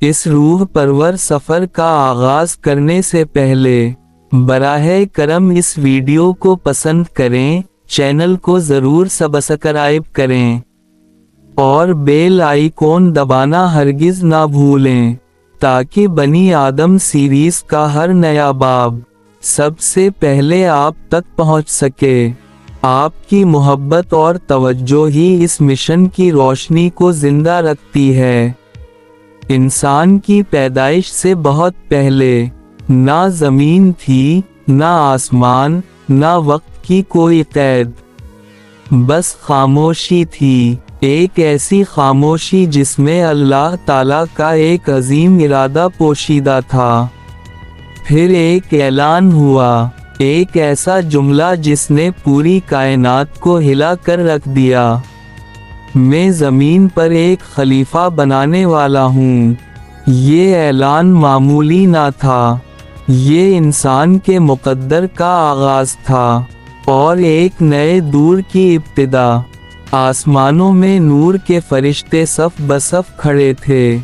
اس روح پرور سفر کا آغاز کرنے سے پہلے براہ کرم اس ویڈیو کو پسند کریں، چینل کو ضرور سبسکرائب کریں اور بیل آئیکن دبانا ہرگز نہ بھولیں تاکہ بنی آدم سیریز کا ہر نیا باب سب سے پہلے آپ تک پہنچ سکے۔ آپ کی محبت اور توجہ ہی اس مشن کی روشنی کو زندہ رکھتی ہے۔ انسان کی پیدائش سے بہت پہلے نہ زمین تھی، نہ آسمان، نہ وقت کی کوئی قید، بس خاموشی تھی، ایک ایسی خاموشی جس میں اللہ تعالیٰ کا ایک عظیم ارادہ پوشیدہ تھا۔ پھر ایک اعلان ہوا، ایک ایسا جملہ جس نے پوری کائنات کو ہلا کر رکھ دیا، میں زمین پر ایک خلیفہ بنانے والا ہوں۔ یہ اعلان معمولی نہ تھا، یہ انسان کے مقدر کا آغاز تھا اور ایک نئے دور کی ابتدا۔ آسمانوں میں نور کے فرشتے صف بصف کھڑے تھے،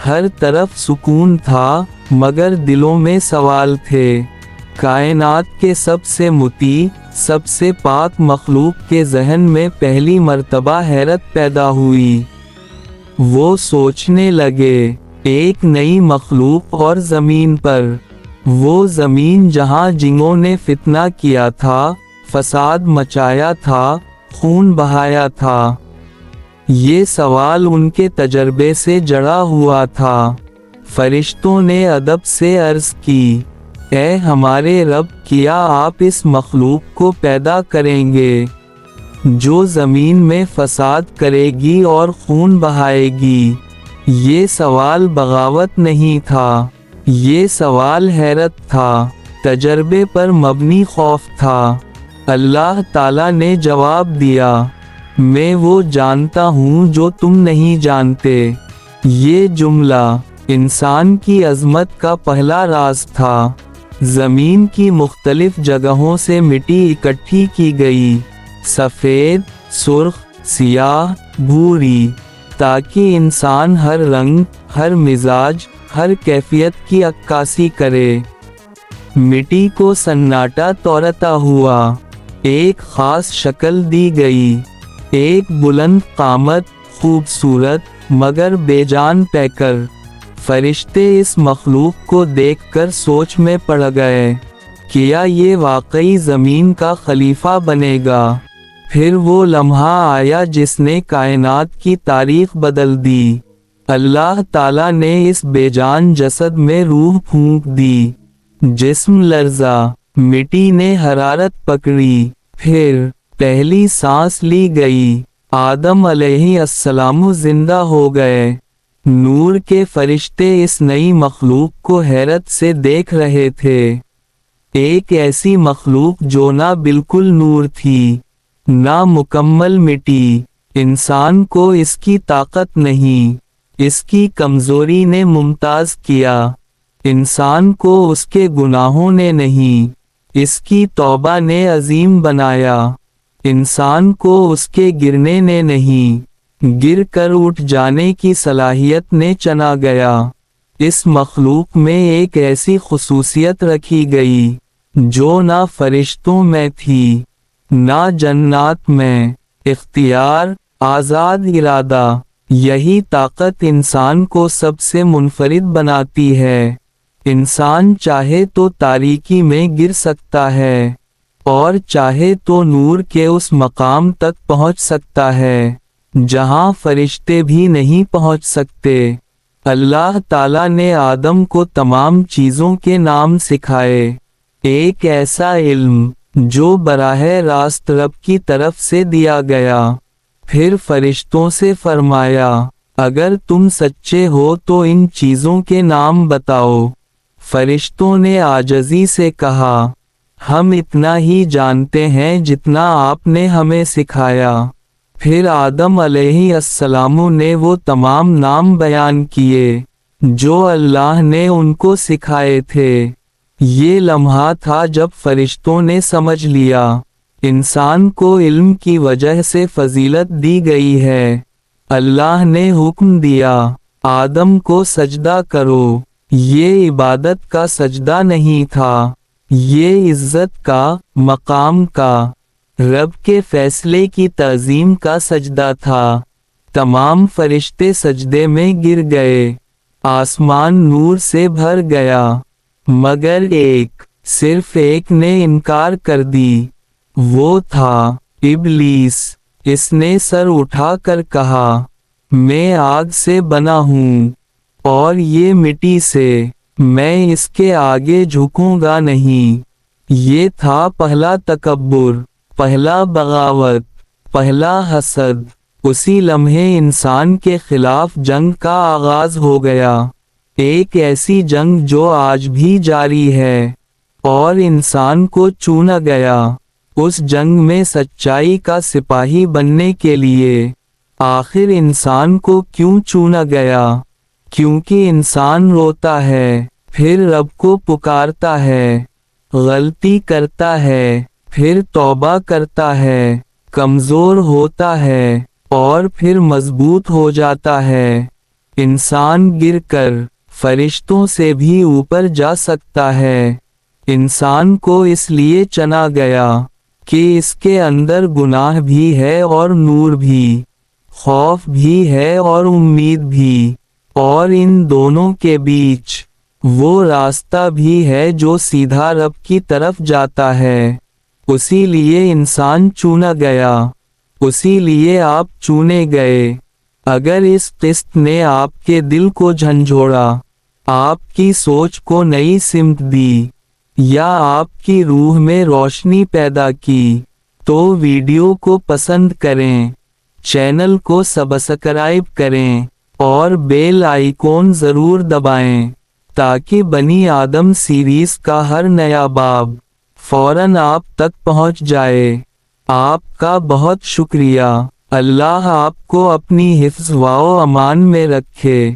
ہر طرف سکون تھا مگر دلوں میں سوال تھے۔ کائنات کے سب سے مطیع، سب سے پاک مخلوق کے ذہن میں پہلی مرتبہ حیرت پیدا ہوئی۔ وہ سوچنے لگے، ایک نئی مخلوق اور زمین پر، وہ زمین جہاں جنوں نے فتنہ کیا تھا، فساد مچایا تھا، خون بہایا تھا۔ یہ سوال ان کے تجربے سے جڑا ہوا تھا۔ فرشتوں نے ادب سے عرض کی، اے ہمارے رب، کیا آپ اس مخلوق کو پیدا کریں گے جو زمین میں فساد کرے گی اور خون بہائے گی؟ یہ سوال بغاوت نہیں تھا، یہ سوال حیرت تھا، تجربے پر مبنی خوف تھا۔ اللہ تعالیٰ نے جواب دیا، میں وہ جانتا ہوں جو تم نہیں جانتے۔ یہ جملہ انسان کی عظمت کا پہلا راز تھا۔ زمین کی مختلف جگہوں سے مٹی اکٹھی کی گئی، سفید، سرخ، سیاہ، بھوری، تاکہ انسان ہر رنگ، ہر مزاج، ہر کیفیت کی عکاسی کرے۔ مٹی کو سناٹا توڑتا ہوا ایک خاص شکل دی گئی، ایک بلند قامت، خوبصورت مگر بے جان پیکر۔ فرشتے اس مخلوق کو دیکھ کر سوچ میں پڑ گئے، کیا یہ واقعی زمین کا خلیفہ بنے گا؟ پھر وہ لمحہ آیا جس نے کائنات کی تاریخ بدل دی۔ اللہ تعالیٰ نے اس بے جان جسد میں روح پھونک دی، جسم لرزا، مٹی نے حرارت پکڑی، پھر پہلی سانس لی گئی، آدم علیہ السلام زندہ ہو گئے۔ نور کے فرشتے اس نئی مخلوق کو حیرت سے دیکھ رہے تھے، ایک ایسی مخلوق جو نہ بالکل نور تھی، نہ مکمل مٹی۔ انسان کو اس کی طاقت نہیں، اس کی کمزوری نے ممتاز کیا۔ انسان کو اس کے گناہوں نے نہیں، اس کی توبہ نے عظیم بنایا۔ انسان کو اس کے گرنے نے نہیں، گر کر اٹھ جانے کی صلاحیت نے چنا گیا۔ اس مخلوق میں ایک ایسی خصوصیت رکھی گئی جو نہ فرشتوں میں تھی، نہ جنات میں، اختیار، آزاد ارادہ۔ یہی طاقت انسان کو سب سے منفرد بناتی ہے۔ انسان چاہے تو تاریکی میں گر سکتا ہے اور چاہے تو نور کے اس مقام تک پہنچ سکتا ہے جہاں فرشتے بھی نہیں پہنچ سکتے۔ اللہ تعالیٰ نے آدم کو تمام چیزوں کے نام سکھائے، ایک ایسا علم جو براہ راست رب کی طرف سے دیا گیا۔ پھر فرشتوں سے فرمایا، اگر تم سچے ہو تو ان چیزوں کے نام بتاؤ۔ فرشتوں نے عاجزی سے کہا، ہم اتنا ہی جانتے ہیں جتنا آپ نے ہمیں سکھایا۔ پھر آدم علیہ السلام نے وہ تمام نام بیان کیے جو اللہ نے ان کو سکھائے تھے۔ یہ لمحہ تھا جب فرشتوں نے سمجھ لیا، انسان کو علم کی وجہ سے فضیلت دی گئی ہے۔ اللہ نے حکم دیا، آدم کو سجدہ کرو۔ یہ عبادت کا سجدہ نہیں تھا، یہ عزت کا، مقام کا، رب کے فیصلے کی تعظیم کا سجدہ تھا۔ تمام فرشتے سجدے میں گر گئے، آسمان نور سے بھر گیا، مگر صرف ایک نے انکار کر دی، وہ تھا ابلیس۔ اس نے سر اٹھا کر کہا، میں آگ سے بنا ہوں اور یہ مٹی سے، میں اس کے آگے جھکوں گا نہیں۔ یہ تھا پہلا تکبر، پہلا بغاوت، پہلا حسد۔ اسی لمحے انسان کے خلاف جنگ کا آغاز ہو گیا، ایک ایسی جنگ جو آج بھی جاری ہے، اور انسان کو چنا گیا اس جنگ میں سچائی کا سپاہی بننے کے لیے۔ آخر انسان کو کیوں چنا گیا؟ کیونکہ انسان روتا ہے، پھر رب کو پکارتا ہے، غلطی کرتا ہے، پھر توبہ کرتا ہے، کمزور ہوتا ہے اور پھر مضبوط ہو جاتا ہے۔ انسان گر کر فرشتوں سے بھی اوپر جا سکتا ہے۔ انسان کو اس لیے چنا گیا کہ اس کے اندر گناہ بھی ہے اور نور بھی، خوف بھی ہے اور امید بھی، اور ان دونوں کے بیچ وہ راستہ بھی ہے جو سیدھا رب کی طرف جاتا ہے۔ اسی لیے انسان چنا گیا، اسی لیے آپ چنے گئے۔ اگر اس قسط نے آپ کے دل کو جھنجھوڑا، آپ کی سوچ کو نئی سمت دی، یا آپ کی روح میں روشنی پیدا کی، تو ویڈیو کو پسند کریں، چینل کو سبسکرائب کریں اور بیل آئیکن ضرور دبائیں تاکہ بنی آدم سیریز کا ہر نیا باب فوراً آپ تک پہنچ جائے۔ آپ کا بہت شکریہ۔ اللہ آپ کو اپنی حفظ و امان میں رکھے۔